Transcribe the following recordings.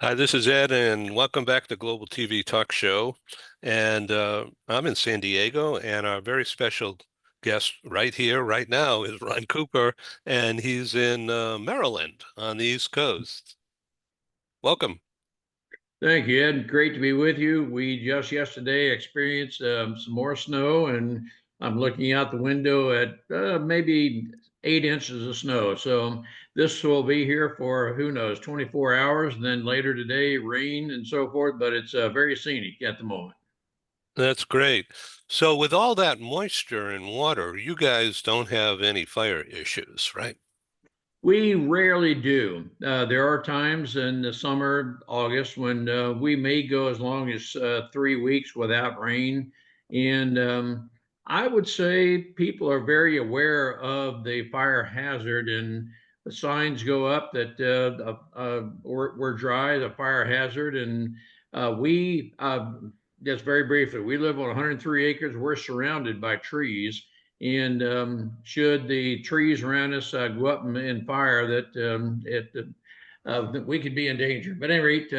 Hi, this is Ed, and welcome back to Global TV Talk Show. And I'm in San Diego, and our very special guest right here, right now, is Ron Cooper, and he's in Maryland on the East Coast. Welcome. Thank you, Ed. Great to be with you. We just yesterday experienced some more snow, and I'm looking out the window at maybe 8 inches of snow. So this will be here for who knows, 24 hours, and then later today, rain and so forth. But it's very scenic at the moment. That's great. So, with all that moisture and water, you guys don't have any fire issues, right? We rarely do. There are times in the summer, August, when we may go as long as 3 weeks without rain. And I would say people are very aware of the fire hazard, and the signs go up that we're dry, the fire hazard. And just very briefly, we live on 103 acres. We're surrounded by trees. And should the trees around us go up in fire, that we could be in danger. But at any rate,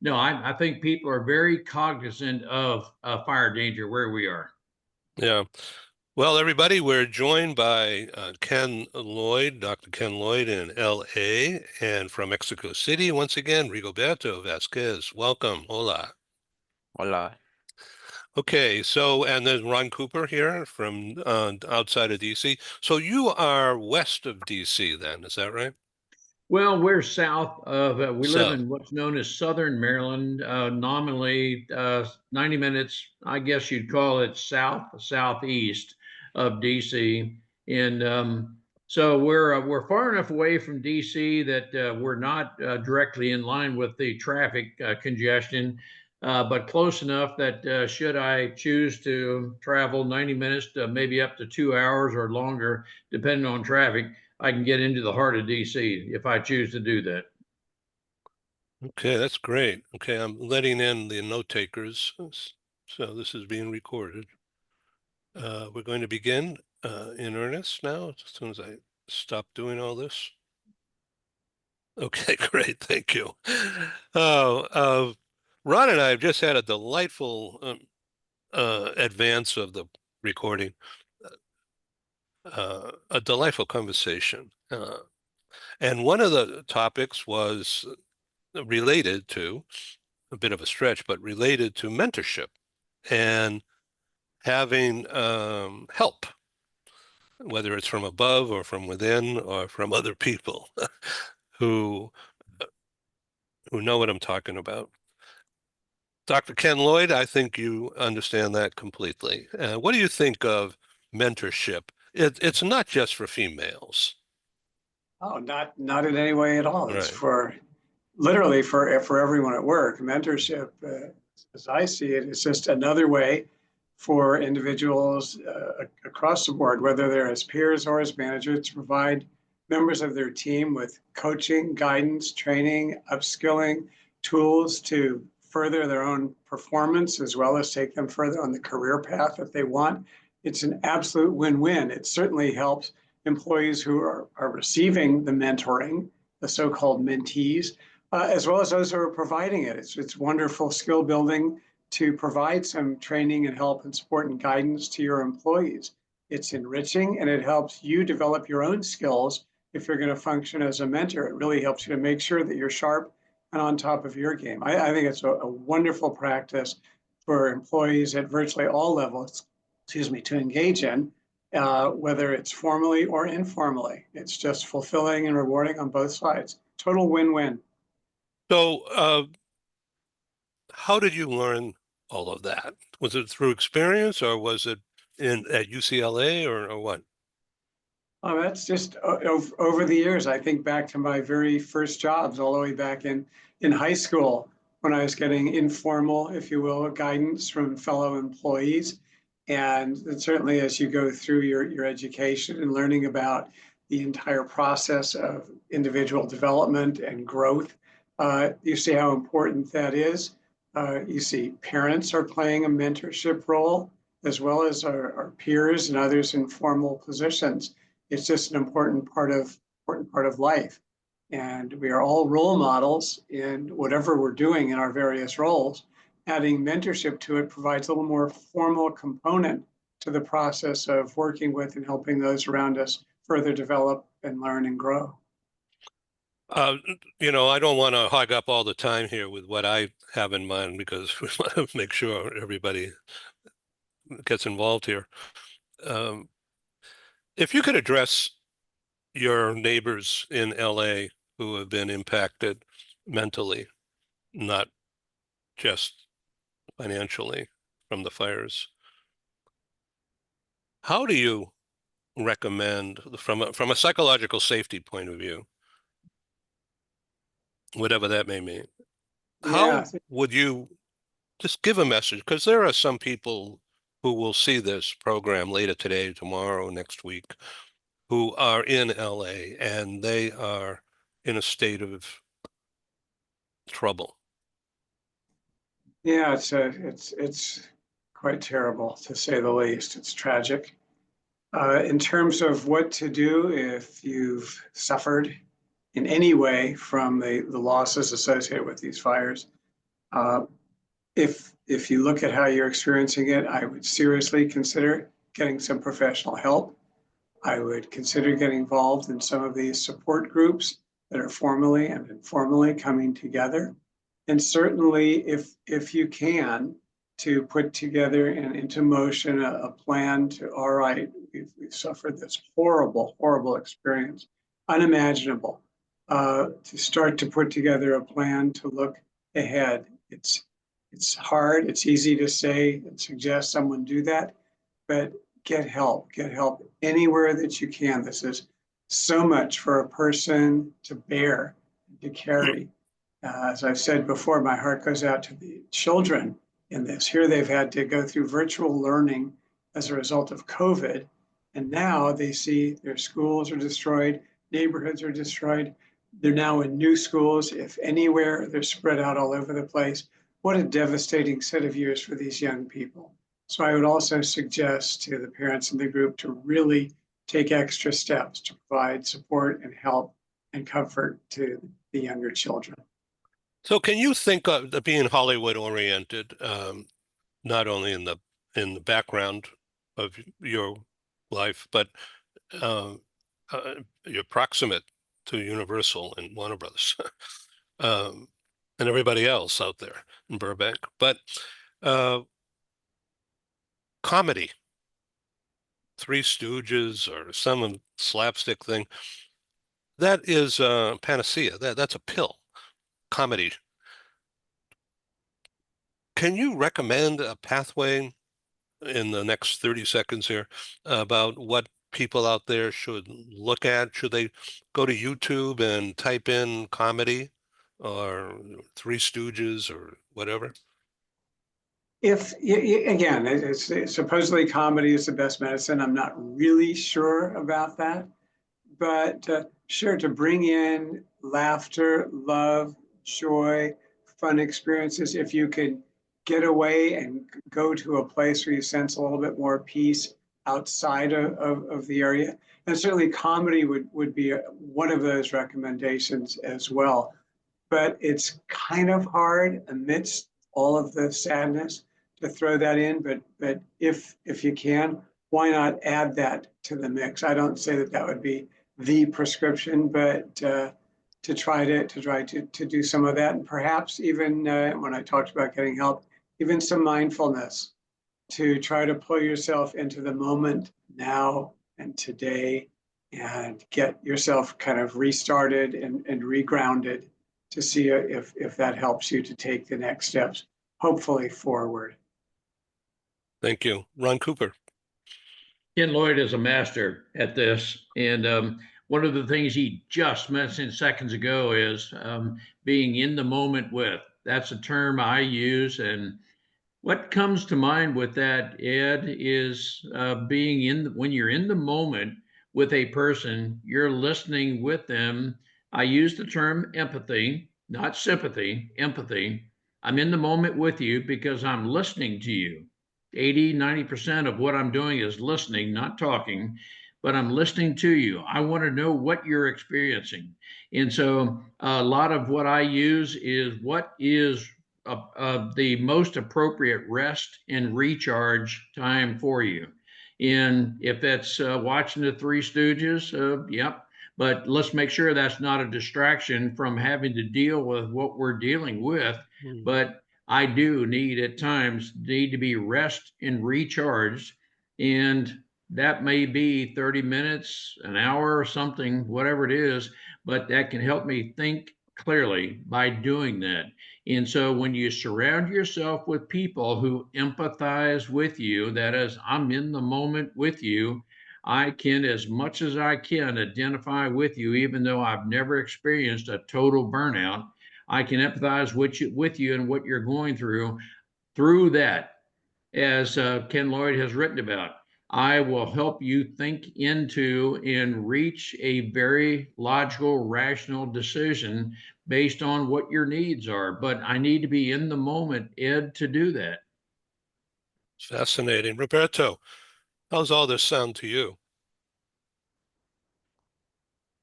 no, I think people are very cognizant of fire danger where we are. Yeah. Well, everybody, we're joined by Ken Lloyd, Dr. Ken Lloyd in LA, and from Mexico City, once again, Rigoberto Vasquez. Welcome. Hola. Hola. Okay, so, and there's Ron Cooper here from outside of DC. So you are west of DC then, is that right? Well, we're south of, we live South. in what's known as Southern Maryland, nominally 90 minutes, I guess you'd call it southeast of DC. And so we're far enough away from DC that we're not directly in line with the traffic congestion, but close enough that should I choose to travel 90 minutes to maybe up to 2 hours or longer, depending on traffic, I can get into the heart of DC if I choose to do that. Okay, that's great. Okay, I'm letting in the note takers. So this is being recorded. We're going to begin in earnest now, as soon as I stop doing all this. Okay, great. Thank you. Oh, Ron and I have just had a delightful advance of the recording, a delightful conversation. And one of the topics was related to a bit of a stretch, but related to mentorship and having help, whether it's from above or from within or from other people who who know what I'm talking about. Dr. Ken Lloyd, I think you understand that completely. What do you think of mentorship? It's not just for females. Oh, not in any way at all. It's Right. for literally for everyone at work. Mentorship, as I see it, is just another way for individuals across the board, whether they're as peers or as managers, to provide members of their team with coaching, guidance, training, upskilling, tools to further their own performance, as well as take them further on the career path that they want. It's an absolute win-win. It certainly helps employees who are receiving the mentoring, the so-called mentees, as well as those who are providing it. It's wonderful skill building to provide some training and help and support and guidance to your employees. It's enriching, and it helps you develop your own skills if you're going to function as a mentor. It really helps you to make sure that you're sharp and on top of your game. I think it's a wonderful practice for employees at virtually all levels, to engage in, whether it's formally or informally. It's just fulfilling and rewarding on both sides. Total win-win. So, how did you learn all of that? Was it through experience, or was it in at UCLA, or what? Oh, that's just over the years. I think back to my very first jobs, all the way back in high school, when I was getting informal, if you will, guidance from fellow employees. And certainly as you go through your education and learning about the entire process of individual development and growth, you see how important that is. You see parents are playing a mentorship role, as well as our peers and others in formal positions. It's just an important part of life. And we are all role models in whatever we're doing in our various roles. Adding mentorship to it provides a little more formal component to the process of working with and helping those around us further develop and learn and grow. I don't want to hog up all the time here with what I have in mind because we want to make sure everybody gets involved here. Um, if you could address your neighbors in LA who have been impacted mentally, not just financially from the fires, how do you recommend from a psychological safety point of view, whatever that may mean, Yeah, how would you just give a message? Because there are some people who will see this program later today, tomorrow, next week, who are in LA and they are in a state of trouble. yeah, it's quite terrible to say the least. It's tragic. In terms of what to do if you've suffered in any way from the losses associated with these fires, uh, if you look at how you're experiencing it, I would seriously consider getting some professional help. I would consider getting involved in some of these support groups that are formally and informally coming together. And certainly, if you can, to put together and into motion a plan to, all right, we've suffered this horrible, horrible experience, unimaginable, to start to put together a plan to look ahead. It's hard, it's easy to say and suggest someone do that, but get help anywhere that you can. This is so much for a person to bear, to carry. As I've said before, my heart goes out to the children in this. Here they've had to go through virtual learning as a result of COVID. And now they see their schools are destroyed, neighborhoods are destroyed. They're now in new schools, if anywhere, they're spread out all over the place. What a devastating set of years for these young people. So I would also suggest to the parents in the group to really take extra steps to provide support and help and comfort to the younger children. So can you think of being Hollywood oriented, not only in the background of your life, but uh, you're proximate to Universal and Warner Brothers, um, and everybody else out there in Burbank. But uh, comedy, Three Stooges or some slapstick thing, that is panacea. That's a pill. Comedy. Can you recommend a pathway in the next 30 seconds here about what people out there should look at? Should they go to YouTube and type in comedy or Three Stooges or whatever? If again, it's supposedly comedy is the best medicine. I'm not really sure about that, but sure, to bring in laughter, love, joy, fun experiences. If you could get away and go to a place where you sense a little bit more peace outside of the area, and certainly comedy would be one of those recommendations as well. But it's kind of hard amidst all of the sadness to throw that in. But if you can, why not add that to the mix? I don't say that would be the prescription, but to try to do some of that, and perhaps even when I talked about getting help, even some mindfulness to try to pull yourself into the moment now and today, and get yourself kind of restarted and regrounded to see if that helps you to take the next steps, hopefully forward. Thank you. Ron Cooper. Ken Lloyd is a master at this. And one of the things he just mentioned seconds ago is being in the moment with. That's a term I use. And what comes to mind with that, Ed, is being when you're in the moment with a person, you're listening with them. I use the term empathy, not sympathy, empathy. I'm in the moment with you because I'm listening to you. 80, 90% of what I'm doing is listening, not talking. but I'm listening to you. I want to know what you're experiencing. And so a lot of what I use is what is the most appropriate rest and recharge time for you. And if that's watching the Three Stooges, yep. But let's make sure that's not a distraction from having to deal with what we're dealing with. But I do need at times need to be rest and recharged. And that may be 30 minutes, an hour or something, whatever it is, but that can help me think clearly by doing that. And so when you surround yourself with people who empathize with you, that is, I'm in the moment with you, I can, as much as I can, identify with you, even though I've never experienced a total burnout. I can empathize with you and what you're going through that, as Ken Lloyd has written about. I will help you think into and reach a very logical, rational decision based on what your needs are. But I need to be in the moment, Ed, to do that. Fascinating. Roberto, how's all this sound to you?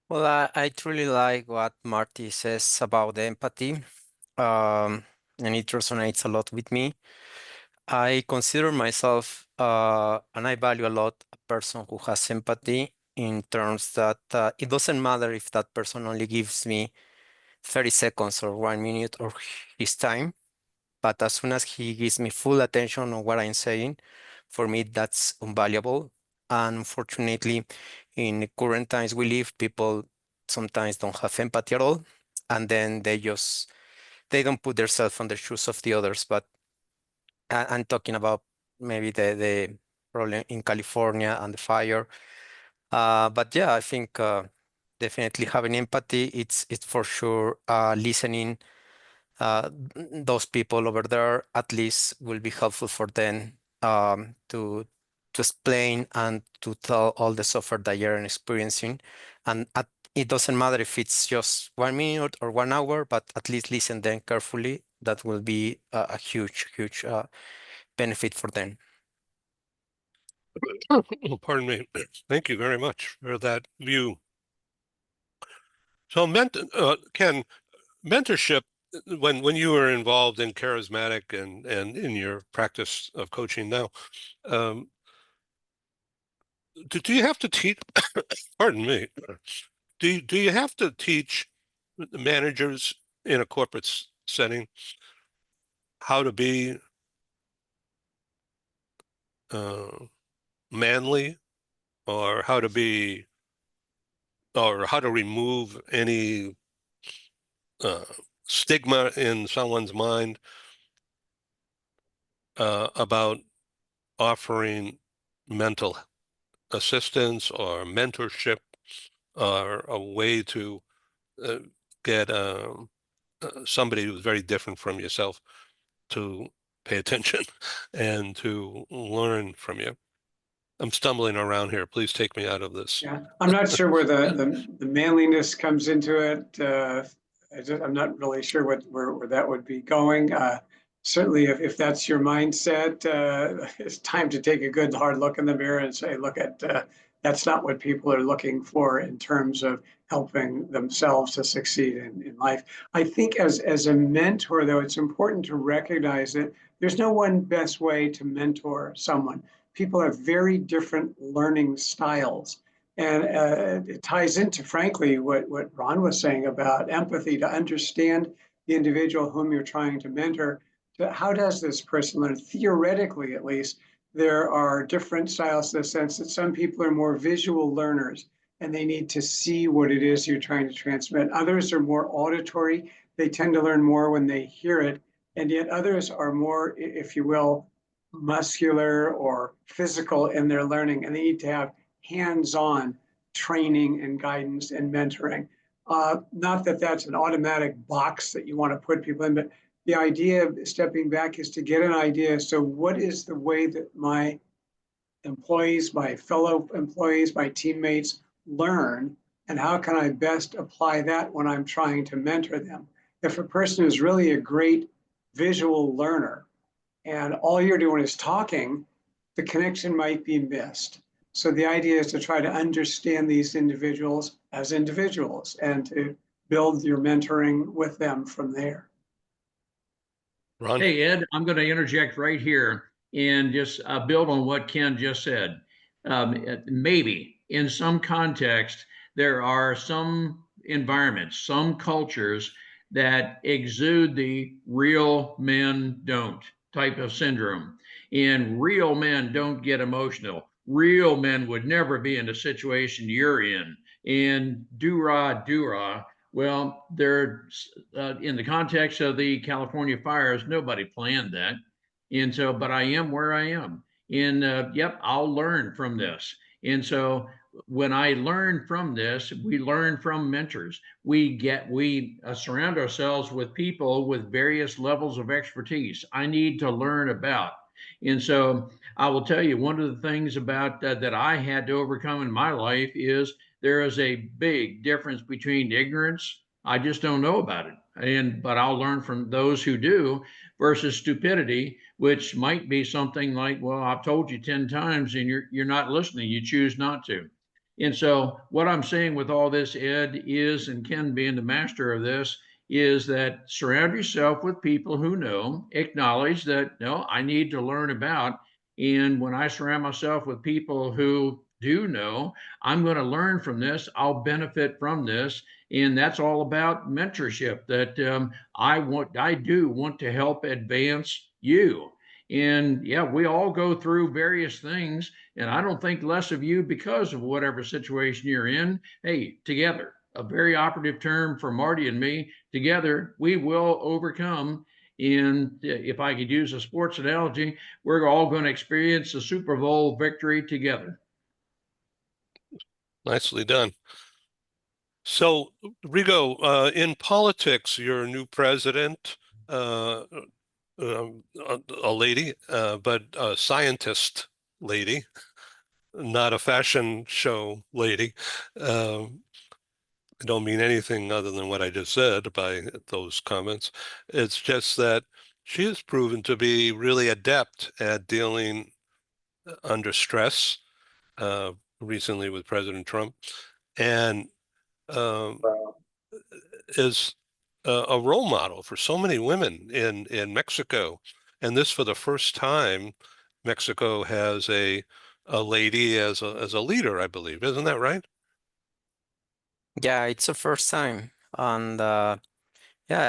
Well, I truly like what Marty says about empathy, and it resonates a lot with me. I consider myself, and I value a lot a person who has empathy in terms that it doesn't matter if that person only gives me 30 seconds or 1 minute or his time, but as soon as he gives me full attention on what I'm saying, for me, that's invaluable. And unfortunately, in the current times we live, people sometimes don't have empathy at all. And then they don't put themselves on the shoes of the others. But I'm talking about maybe the problem in California and the fire. But yeah, I think definitely having empathy, it's for sure listening those people over there at least will be helpful for them to explain and to tell all the suffer that you're experiencing. And it doesn't matter if it's just 1 minute or 1 hour, but at least listen them carefully. That will be a huge, huge benefit for them. Pardon me. Thank you very much for that view. So, Ken, mentorship, when you were involved in charismatic and in your practice of coaching now, do you have to teach? Pardon me. Do you have to teach managers in a corporate setting how to be manly, or how to be, or how to remove any stigma in someone's mind about offering mental assistance or mentorship, or a way to get somebody who's very different from yourself to pay attention and to learn from you? I'm stumbling around here. Please take me out of this. Yeah, I'm not sure where the manliness comes into it. I'm not really sure where that would be going. Certainly, if that's your mindset, it's time to take a good hard look in the mirror and say, look at that's not what people are looking for in terms of helping themselves to succeed in life. I think as a mentor, though, it's important to recognize that there's no one best way to mentor someone. People have very different learning styles. And it ties into, frankly, what Ron was saying about empathy, to understand the individual whom you're trying to mentor. How does this person learn? Theoretically, at least, there are different styles in the sense that some people are more visual learners and they need to see what it is you're trying to transmit. Others are more auditory. They tend to learn more when they hear it. And yet others are more, if you will, muscular or physical in their learning, and they need to have hands-on training and guidance and mentoring. Not that that's an automatic box that you want to put people in, but the idea of stepping back is to get an idea. So what is the way that my employees, my fellow employees, my teammates learn, and how can I best apply that when I'm trying to mentor them? If a person is really a great visual learner, and all you're doing is talking, the connection might be missed. So the idea is to try to understand these individuals as individuals and to build your mentoring with them from there. Ron? Hey, Ed, I'm going to interject right here and just build on what Ken just said. Maybe in some context, there are some environments, some cultures that exude the real men don't type of syndrome. And real men don't get emotional. Real men would never be in the situation you're in. And do-rah. Well, they're in the context of the California fires, nobody planned that. And so, but I am where I am. And yep, I'll learn from this. And so when I learn from this, we learn from mentors. We surround ourselves with people with various levels of expertise I need to learn about. And so I will tell you, one of the things about that I had to overcome in my life is there is a big difference between ignorance, I just don't know about it, but I'll learn from those who do, versus stupidity, which might be something like, well, I've told you 10 times and you're not listening, you choose not to. And so what I'm saying with all this, Ed, is, and Ken being the master of this, is that surround yourself with people who know, acknowledge that, no, I need to learn about. And when I surround myself with people who do know, I'm going to learn from this, I'll benefit from this. And that's all about mentorship, that I do want to help advance you. And yeah, we all go through various things, and I don't think less of you because of whatever situation you're in. Hey, together, a very operative term for Marty and me, together we will overcome. And if I could use a sports analogy, we're all going to experience a Super Bowl victory together. Nicely done. So, Rigo, in politics, your new president, a lady, but a scientist lady, not a fashion show lady. I don't mean anything other than what I just said by those comments. It's just that she has proven to be really adept at dealing under stress, recently with President Trump, and um, is a role model for so many women in Mexico. And this, for the first time, Mexico has a lady as a leader, I believe. Isn't that right? Yeah, it's the first time. And yeah,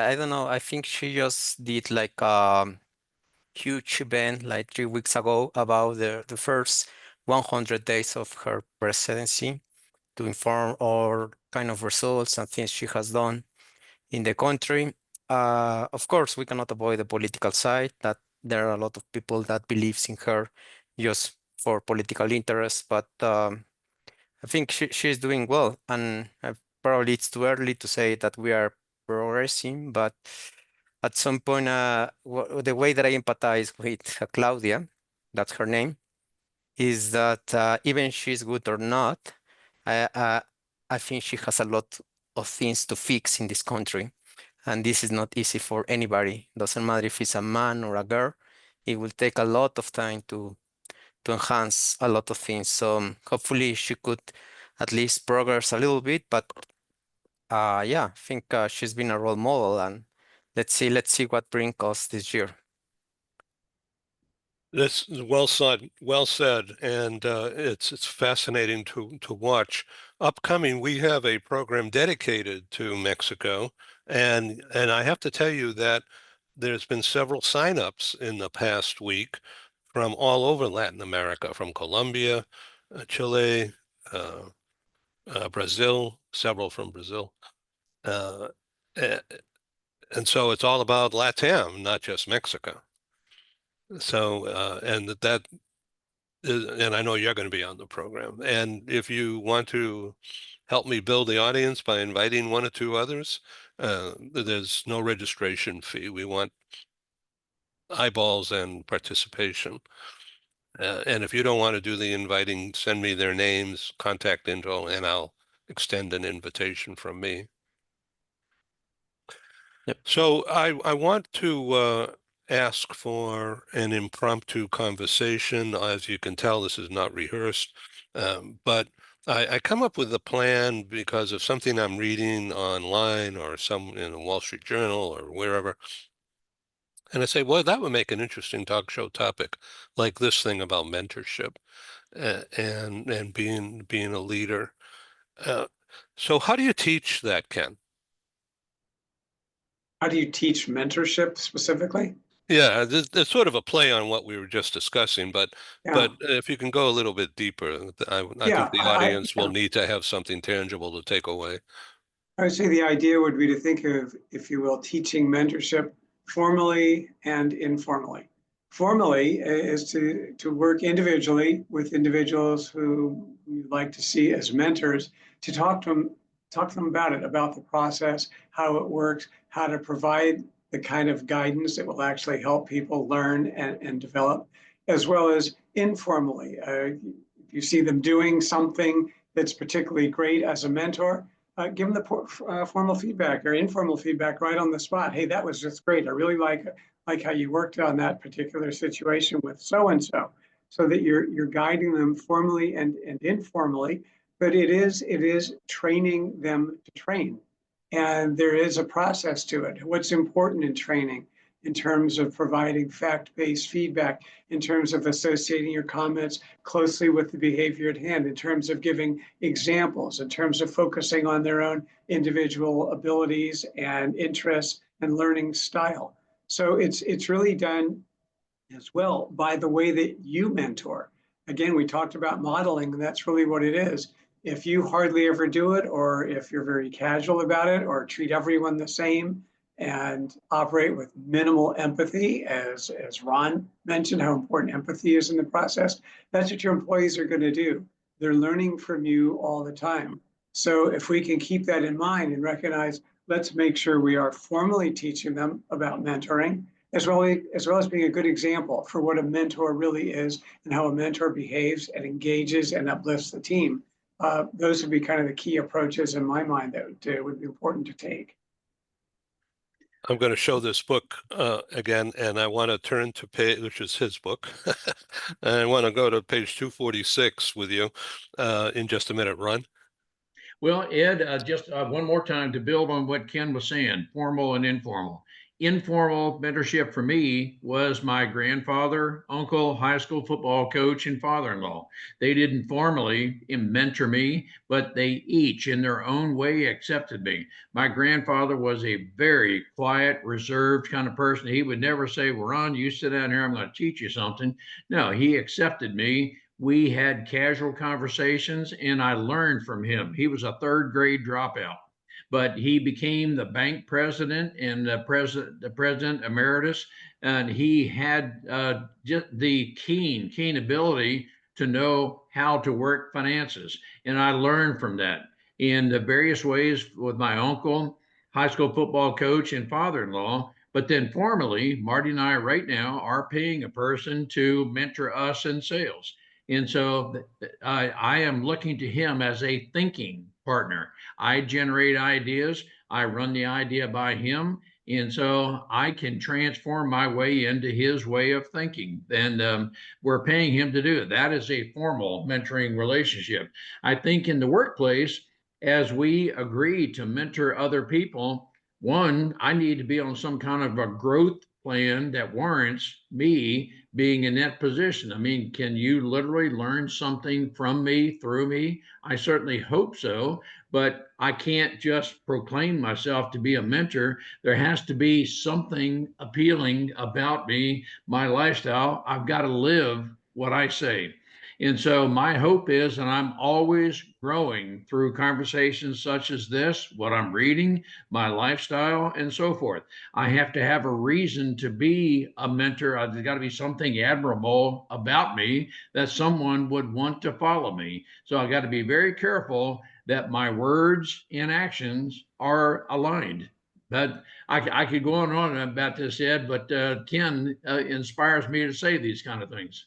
I don't know. I think she just did like a huge event like 3 weeks ago about the first 100 days of her presidency to inform all kind of results and things she has done in the country. Of course, we cannot avoid the political side, that there are a lot of people that believes in her just for political interest, but I think she's doing well, and probably it's too early to say that we are progressing, but at some point, the way that I empathize with Claudia, that's her name, is that even she's good or not, I, uh, I think she has a lot of things to fix in this country. And this is not easy for anybody. Doesn't matter if it's a man or a girl. It will take a lot of time to enhance a lot of things. So hopefully she could at least progress a little bit. But yeah, I think she's been a role model, and let's see what brings us this year. That's well said, well said, and it's fascinating to watch. Upcoming, we have a program dedicated to Mexico, and I have to tell you that there's been several signups in the past week from all over Latin America, from Colombia, Chile, uh, Brazil, several from Brazil, uh, a- and so it's all about LATAM, not just Mexico. So, and I know you're going to be on the program. And if you want to help me build the audience by inviting one or two others, there's no registration fee. We want eyeballs and participation. And if you don't want to do the inviting, send me their names, contact info, and I'll extend an invitation from me. Yep. So I want to ask for an impromptu conversation. As you can tell, this is not rehearsed, but I come up with a plan because of something I'm reading online or some in the Wall Street Journal or wherever. And I say, well, that would make an interesting talk show topic, like this thing about mentorship and being a leader. Uh, so how do you teach that, Ken? How do you teach mentorship specifically? Yeah, there's sort of a play on what we were just discussing, but Yeah, if you can go a little bit deeper, I yeah, think the audience will need to have something tangible to take away. I would say the idea would be to think of, if you will, teaching mentorship formally and informally. Formally is to work individually with individuals who you'd like to see as mentors, to talk to them about it, about the process, how it works, how to provide the kind of guidance that will actually help people learn and develop, as well as informally. If you see them doing something that's particularly great as a mentor, give them the formal feedback or informal feedback right on the spot. Hey, that was just great. I really like how you worked on that particular situation with so and so, so that you're guiding them formally and informally. But it is training them to train, and there is a process to it. What's important in training, in terms of providing fact-based feedback, in terms of associating your comments closely with the behavior at hand, in terms of giving examples, in terms of focusing on their own individual abilities and interests and learning style. So it's really done as well by the way that you mentor. Again, we talked about modeling, and that's really what it is. If you hardly ever do it, or if you're very casual about it, or treat everyone the same and operate with minimal empathy, as Ron mentioned, how important empathy is in the process, that's what your employees are going to do. They're learning from you all the time. So if we can keep that in mind and recognize, let's make sure we are formally teaching them about mentoring, as well as being a good example for what a mentor really is and how a mentor behaves and engages and uplifts the team. Those would be kind of the key approaches in my mind that would be important to take. I'm going to show this book again, and I want to turn to page, which is his book. And I want to go to page 246 with you in just a minute, Ron. Well, Ed, just one more time to build on what Ken was saying, formal and informal. Informal mentorship for me was my grandfather, uncle, high school football coach, and father-in-law. They didn't formally mentor me, but they each, in their own way, accepted me. My grandfather was a very quiet, reserved kind of person. He would never say, well, Ron, you sit down here, I'm going to teach you something. No, he accepted me. We had casual conversations, and I learned from him. He was a third grade dropout, but he became the bank president and the president emeritus, and he had just the keen ability to know how to work finances, and I learned from that in the various ways with my uncle, high school football coach, and father-in-law. But then formally, Marty and I right now are paying a person to mentor us in sales. And so I am looking to him as a thinking partner. I generate ideas, I run the idea by him. And so I can transform my way into his way of thinking. And we're paying him to do it. That is a formal mentoring relationship. I think in the workplace, as we agree to mentor other people, one, I need to be on some kind of a growth plan that warrants me being in that position. I mean, can you literally learn something from me through me? I certainly hope so, but I can't just proclaim myself to be a mentor. There has to be something appealing about me, my lifestyle. I've got to live what I say. And so my hope is, and I'm always growing through conversations such as this, what I'm reading, my lifestyle, and so forth. I have to have a reason to be a mentor. There's got to be something admirable about me that someone would want to follow me. So I got to be very careful that my words and actions are aligned. But I could go on and on about this, Ed, but Ken inspires me to say these kind of things.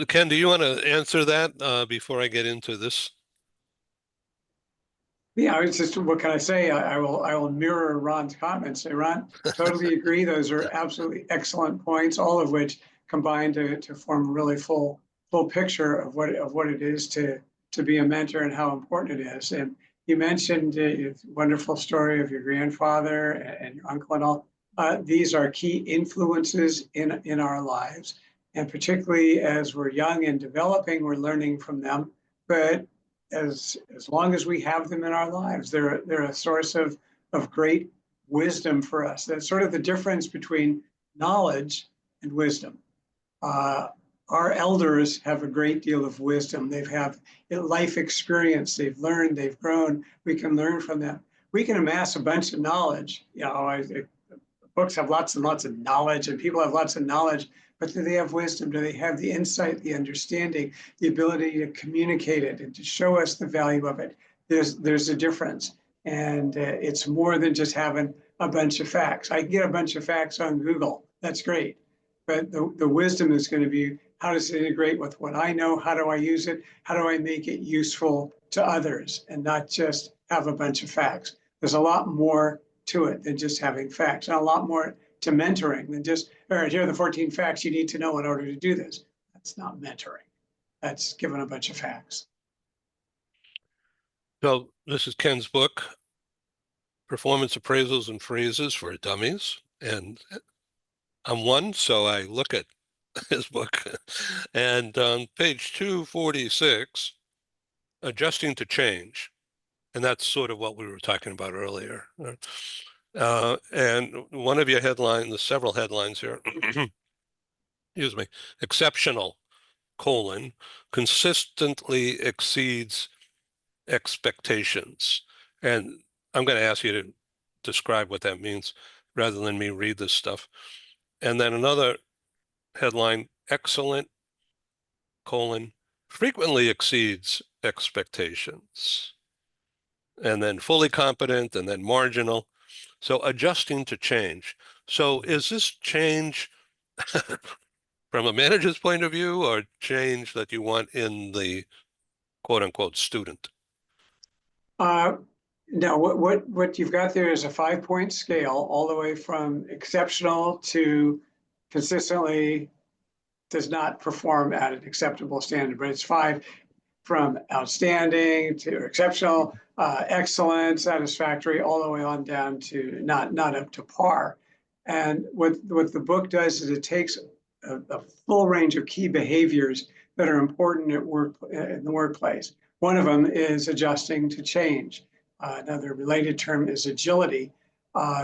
Ken, do you want to answer that before I get into this? Yeah, it's just, what can I say? I will mirror Ron's comments. Say, Ron, totally agree. Those are absolutely excellent points, all of which combine to form a really full picture of what it is to be a mentor and how important it is. And you mentioned a wonderful story of your grandfather and your uncle and all. These are key influences in our lives, and particularly as we're young and developing, we're learning from them. But as long as we have them in our lives, they're a source of great wisdom for us. That's sort of the difference between knowledge and wisdom. Our elders have a great deal of wisdom. They've have life experience. They've learned. They've grown. We can learn from them. We can amass a bunch of knowledge. You know, books have lots and lots of knowledge, and people have lots of knowledge. But do they have wisdom? Do they have the insight, the understanding, the ability to communicate it and to show us the value of it? There's a difference. And it's more than just having a bunch of facts. I get a bunch of facts on Google. That's great. But the wisdom is going to be, how does it integrate with what I know? How do I use it? How do I make it useful to others and not just have a bunch of facts? There's a lot more to it than just having facts, and a lot more to mentoring than just, all right, here are the 14 facts you need to know in order to do this. That's not mentoring. That's giving a bunch of facts. So this is Ken's book, Performance Appraisals and Phrases for Dummies. And I'm one, so I look at his book. And on page 246, Adjusting to Change. And that's sort of what we were talking about earlier. And one of your headlines, the several headlines here, excuse me, exceptional, consistently exceeds expectations. And I'm going to ask you to describe what that means rather than me read this stuff. And then another headline, excellent, frequently exceeds expectations. And then fully competent, and then marginal. So adjusting to change. So is this change from a manager's point of view, or change that you want in the quote unquote student? No, what you've got there is a 5-point scale, all the way from exceptional to consistently does not perform at an acceptable standard, but it's 5, from outstanding to exceptional, excellent, satisfactory, all the way on down to not up to par. And what the book does is it takes a full range of key behaviors that are important at work, in the workplace. One of them is adjusting to change. Another related term is agility,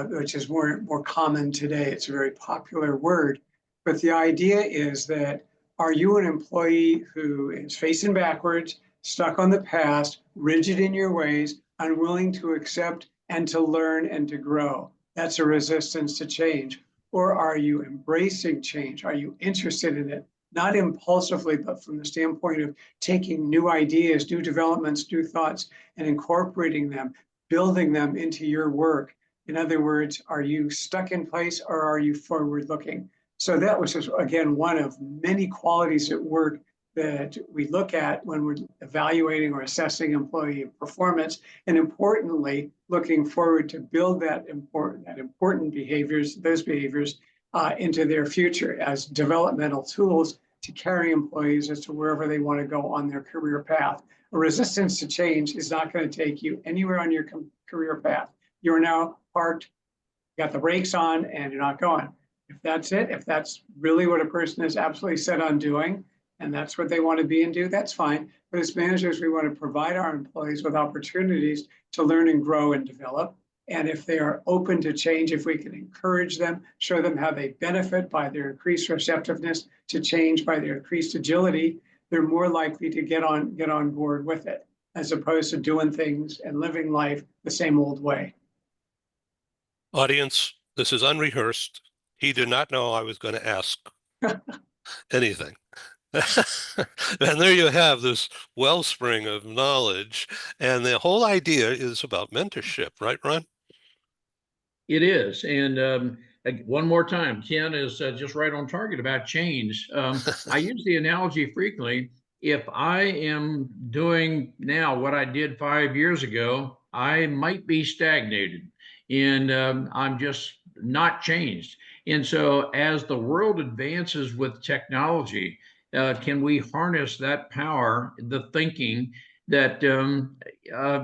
which is more common today. It's a very popular word. But the idea is that, are you an employee who is facing backwards, stuck on the past, rigid in your ways, unwilling to accept and to learn and to grow? That's a resistance to change. Or are you embracing change? Are you interested in it? Not impulsively, but from the standpoint of taking new ideas, new developments, new thoughts, and incorporating them, building them into your work. In other words, are you stuck in place, or are you forward looking? So that was just, again, one of many qualities at work that we look at when we're evaluating or assessing employee performance, and importantly, looking forward to build that important behaviors, those behaviors, into their future as developmental tools to carry employees as to wherever they want to go on their career path. A resistance to change is not going to take you anywhere on your career path. You're now parked, got the brakes on, and you're not going. If that's it, if that's really what a person is absolutely set on doing, and that's what they want to be and do, that's fine. But as managers, we want to provide our employees with opportunities to learn and grow and develop. And if they are open to change, if we can encourage them, show them how they benefit by their increased receptiveness to change, by their increased agility, they're more likely to get on board with it, as opposed to doing things and living life the same old way. Audience, this is unrehearsed. He did not know I was going to ask anything. And there you have this wellspring of knowledge. And the whole idea is about mentorship, right, Ron? It is. And one more time, Ken is just right on target about change. I use the analogy frequently. If I am doing now what I did 5 years ago, I might be stagnated and I'm just not changed. And so as the world advances with technology, can we harness that power, the thinking that,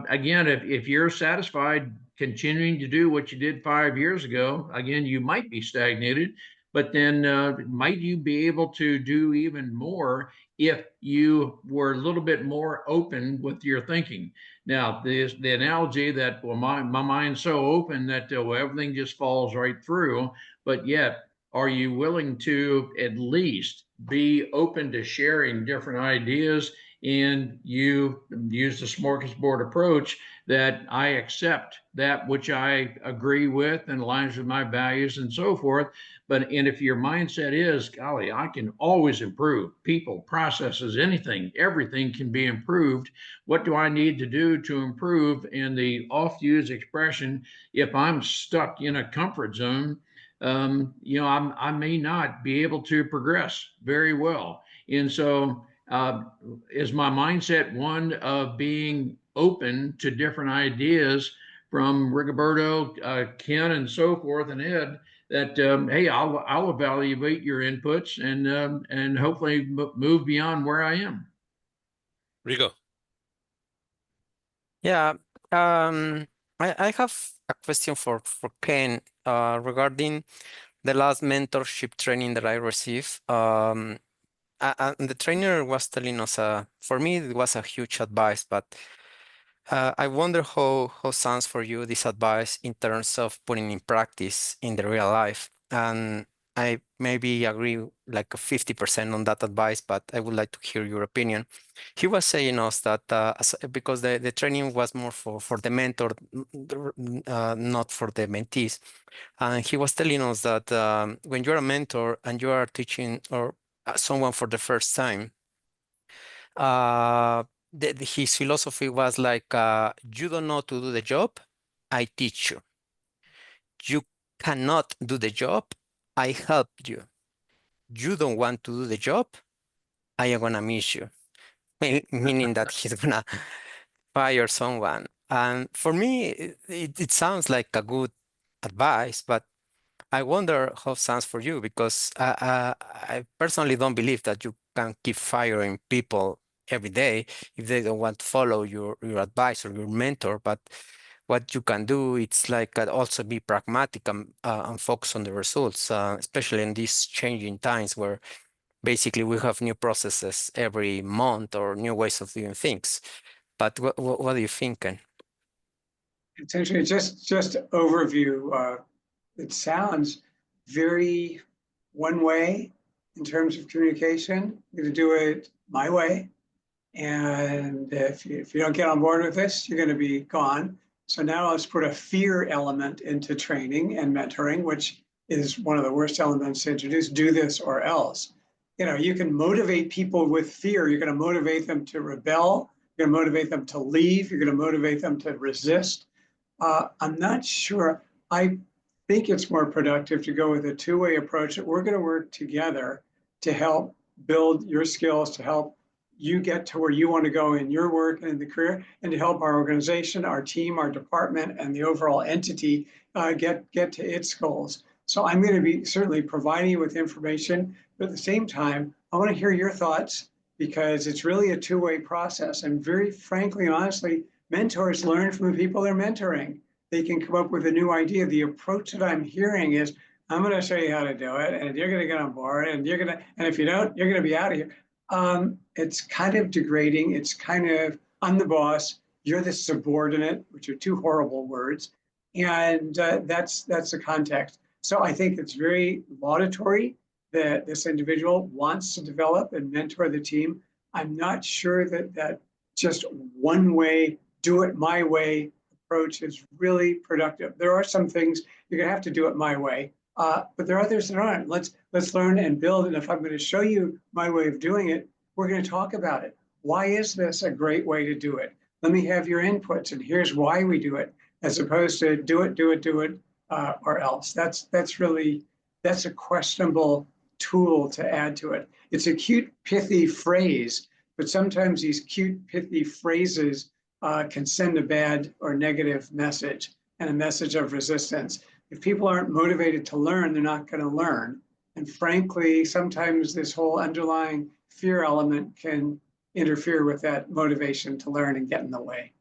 again, if you're satisfied continuing to do what you did 5 years ago, again, you might be stagnated, but then might you be able to do even more if you were a little bit more open with your thinking? Now, the analogy that, well, my mind's so open that well, everything just falls right through, but yet, are you willing to at least be open to sharing different ideas? And you use the smorgasbord approach that I accept that which I agree with and aligns with my values and so forth. And if your mindset is, golly, I can always improve people, processes, anything, everything can be improved. What do I need to do to improve? And the oft used expression, if I'm stuck in a comfort zone, I may not be able to progress very well. And so, is my mindset one of being open to different ideas from Rigoberto, Ken, and so forth, and Ed? That hey, I'll evaluate your inputs and hopefully move beyond where I am. Rigo. Yeah, I have a question for Ken regarding the last mentorship training that I received. And the trainer was telling us, for me, it was a huge advice, but I wonder how sounds for you this advice in terms of putting in practice in the real life. And I maybe agree like 50% on that advice, but I would like to hear your opinion. He was saying us that because the training was more for the mentor, not for the mentees. And he was telling us that when you're a mentor and you are teaching or someone for the first time, his philosophy was like, you don't know to do the job, I teach you. You cannot do the job, I help you. You don't want to do the job, I am gonna miss you. Meaning that he's gonna fire someone. And for me, it sounds like a good advice, but I wonder how it sounds for you because I personally don't believe that you can keep firing people every day if they don't want to follow your advice or your mentor. But what you can do, it's like also be pragmatic and focus on the results, especially in these changing times where basically we have new processes every month or new ways of doing things. But what are you thinking? Essentially, just overview. It sounds very one way in terms of communication. I'm going to do it my way, and if you don't get on board with this, you're going to be gone. So now let's put a fear element into training and mentoring, which is one of the worst elements to introduce. Do this or else. You can motivate people with fear. You're going to motivate them to rebel. You're going to motivate them to leave. You're going to motivate them to resist. I'm not sure. I think it's more productive to go with a two-way approach that we're going to work together to help build your skills, to help you get to where you want to go in your work and in the career, and to help our organization, our team, our department, and the overall entity get to its goals. So I'm going to be certainly providing you with information, but at the same time, I want to hear your thoughts because it's really a two-way process. And very frankly and honestly, mentors learn from the people they're mentoring. They can come up with a new idea. The approach that I'm hearing is, I'm going to show you how to do it, and you're going to get on board, and if you don't, you're going to be out of here. It's kind of degrading. It's kind of, I'm the boss, you're the subordinate, which are two horrible words, and that's the context. So I think it's very laudatory that this individual wants to develop and mentor the team. I'm not sure that just one way, do it my way approach is really productive. There are some things you're going to have to do it my way, but there are others that aren't. Let's learn and build. And if I'm going to show you my way of doing it, we're going to talk about it. Why is this a great way to do it? Let me have your inputs, and here's why we do it, as opposed to do it, or else. That's a questionable tool to add to it. It's a cute, pithy phrase, but sometimes these cute, pithy phrases can send a bad or negative message and a message of resistance. If people aren't motivated to learn, they're not going to learn. And frankly, sometimes this whole underlying fear element can interfere with that motivation to learn and get in the way.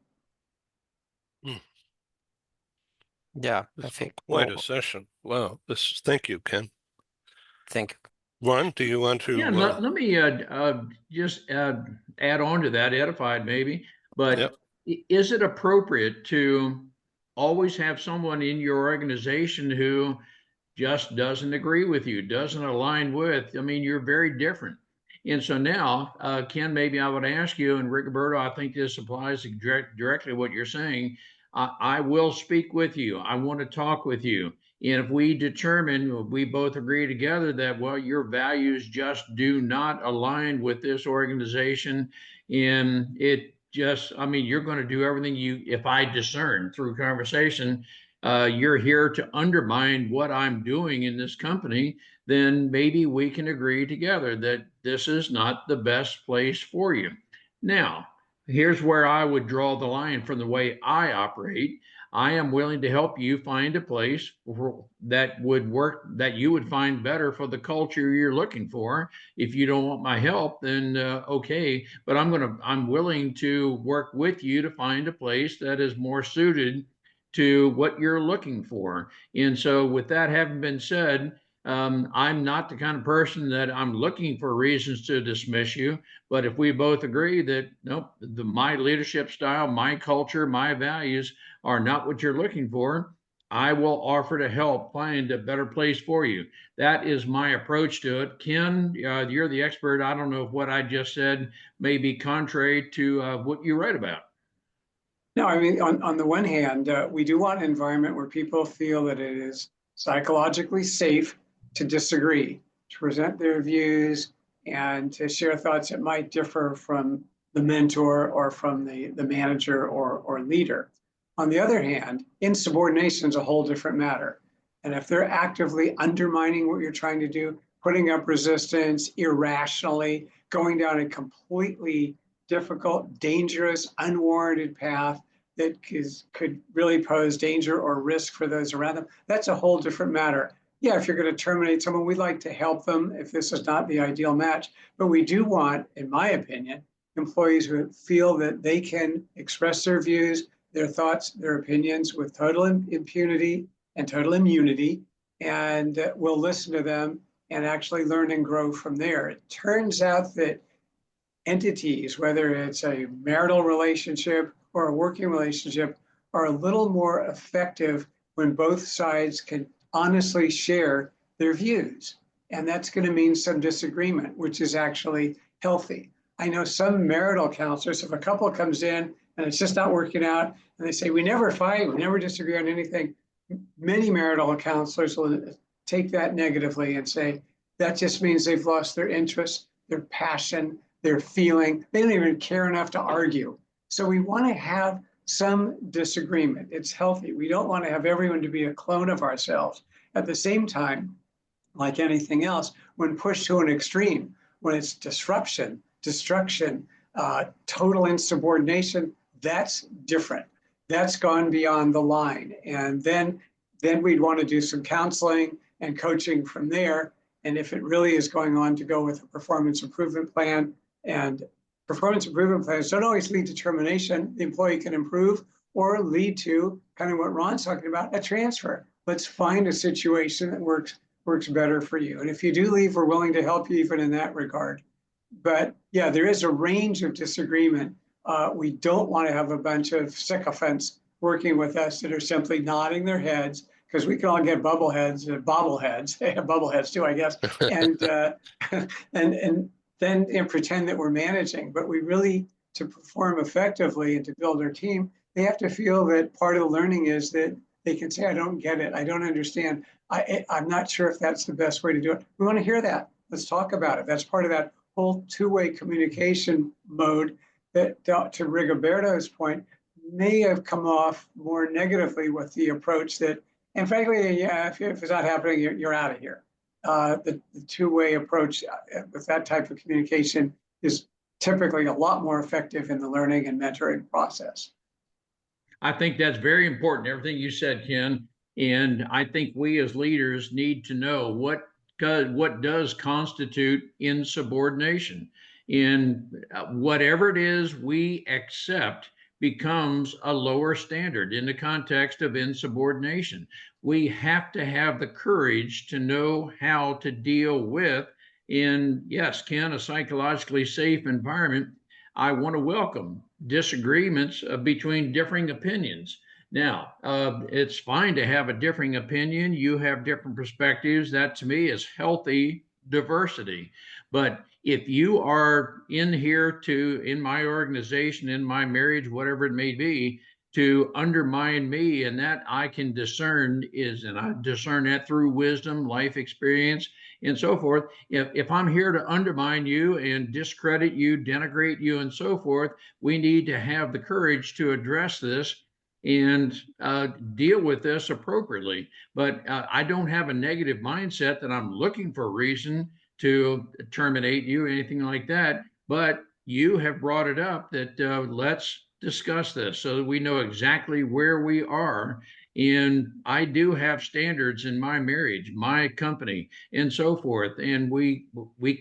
Yeah, I This think. was quite a Well, session. Wow. Thank you, Ken. thank you. Ron, do you want to? Yeah, let me just add on to that, edified maybe, but Yep. is it appropriate to always have someone in your organization who just doesn't agree with you, doesn't align with? I mean, you're very different. And so now, Ken, maybe I would ask you, and Rigoberto, I think this applies directly to what you're saying. I will speak with you. I want to talk with you. And if we determine, we both agree together that, well, your values just do not align with this organization, and it just, I mean, you're going to do everything if I discern through conversation, you're here to undermine what I'm doing in this company, then maybe we can agree together that this is not the best place for you. Now, here's where I would draw the line from the way I operate. I am willing to help you find a place that would work, that you would find better for the culture you're looking for. If you don't want my help, then okay, but I'm willing to work with you to find a place that is more suited to what you're looking for. And so with that having been said, I'm not the kind of person that I'm looking for reasons to dismiss you. But if we both agree that, nope, my leadership style, my culture, my values are not what you're looking for, I will offer to help find a better place for you. That is my approach to it. Ken, you're the expert. I don't know if what I just said may be contrary to what you read about. No, I mean, on the one hand, we do want an environment where people feel that it is psychologically safe to disagree, to present their views, and to share thoughts that might differ from the mentor or from the manager or leader. On the other hand, insubordination is a whole different matter. And if they're actively undermining what you're trying to do, putting up resistance irrationally, going down a completely difficult, dangerous, unwarranted path that could really pose danger or risk for those around them, that's a whole different matter. Yeah, if you're going to terminate someone, we'd like to help them if this is not the ideal match. But we do want, in my opinion, employees who feel that they can express their views, their thoughts, their opinions with total impunity and total immunity, and we'll listen to them and actually learn and grow from there. It turns out that entities, whether it's a marital relationship or a working relationship, are a little more effective when both sides can honestly share their views. And that's going to mean some disagreement, which is actually healthy. I know some marital counselors, if a couple comes in and it's just not working out, and they say, we never fight, we never disagree on anything, many marital counselors will take that negatively and say, that just means they've lost their interest, their passion, their feeling. They don't even care enough to argue. So we want to have some disagreement. It's healthy. We don't want to have everyone to be a clone of ourselves. At the same time, like anything else, when pushed to an extreme, when it's disruption, destruction, total insubordination, that's different. That's gone beyond the line. And then we'd want to do some counseling and coaching from there. And if it really is going on, to go with a performance improvement plan. And performance improvement plans don't always lead to termination. The employee can improve or lead to kind of what Ron's talking about, a transfer. Let's find a situation that works better for you. And if you do leave, we're willing to help you even in that regard. But yeah, there is a range of disagreement. We don't want to have a bunch of sycophants working with us that are simply nodding their heads, because we can all get bobbleheads too, I guess, and then pretend that we're managing. But we really, to perform effectively and to build our team, they have to feel that part of the learning is that they can say, I don't get it, I don't understand, I'm not sure if that's the best way to do it. We want to hear that. Let's talk about it. That's part of that whole two-way communication mode that, to Rigoberto's point, may have come off more negatively with the approach that, and frankly, yeah, if it's not happening, you're out of here. The two-way approach with that type of communication is typically a lot more effective in the learning and mentoring process. I think that's very important, everything you said, Ken. And I think we as leaders need to know what does constitute insubordination. And whatever it is we accept becomes a lower standard in the context of insubordination. We have to have the courage to know how to deal with, in, yes, Ken, a psychologically safe environment. I want to welcome disagreements between differing opinions. Now, it's fine to have a differing opinion. You have different perspectives. That to me is healthy diversity. But if you are in here in my organization, in my marriage, whatever it may be, to undermine me, and that I can discern and I discern that through wisdom, life experience, and so forth. If I'm here to undermine you and discredit you, denigrate you, and so forth, we need to have the courage to address this and deal with this appropriately. But I don't have a negative mindset that I'm looking for a reason to terminate you, anything like that. But you have brought it up that let's discuss this so that we know exactly where we are. And I do have standards in my marriage, my company, and so forth. And we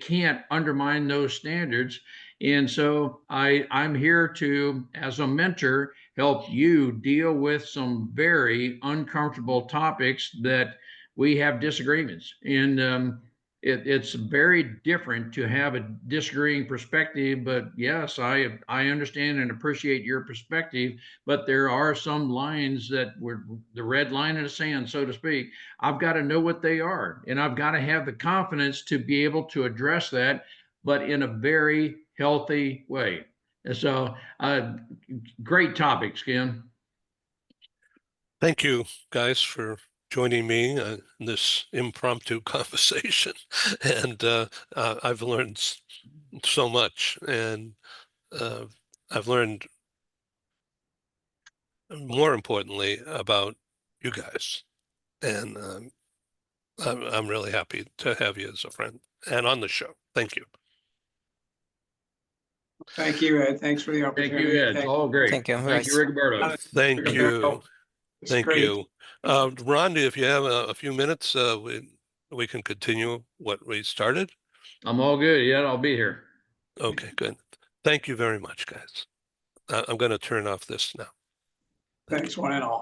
can't undermine those standards. And so I'm here to, as a mentor, help you deal with some very uncomfortable topics that we have disagreements. And it's very different to have a disagreeing perspective, but yes, I understand and appreciate your perspective, but there are some lines that were the red line in the sand, so to speak. I've got to know what they are, and I've got to have the confidence to be able to address that, but in a very healthy way. And so, great topics, Ken. Thank you, guys, for joining me in this impromptu conversation. And I've learned so much, and I've learned, more importantly, about you guys. And I'm really happy to have you as a friend and on the show. Thank you. Thank you, Ed. Thanks for the Thank opportunity. you, Ed. It's all great. Thank you, Thank you, guys. Rigoberto. Thank you. It's Thank great. you. Rhonda, if you have a few minutes, we can continue what we started. I'm all good. Yeah, I'll be here. Okay, good. Thank you very much, guys. I'm going to turn off this now. Thanks, one and all.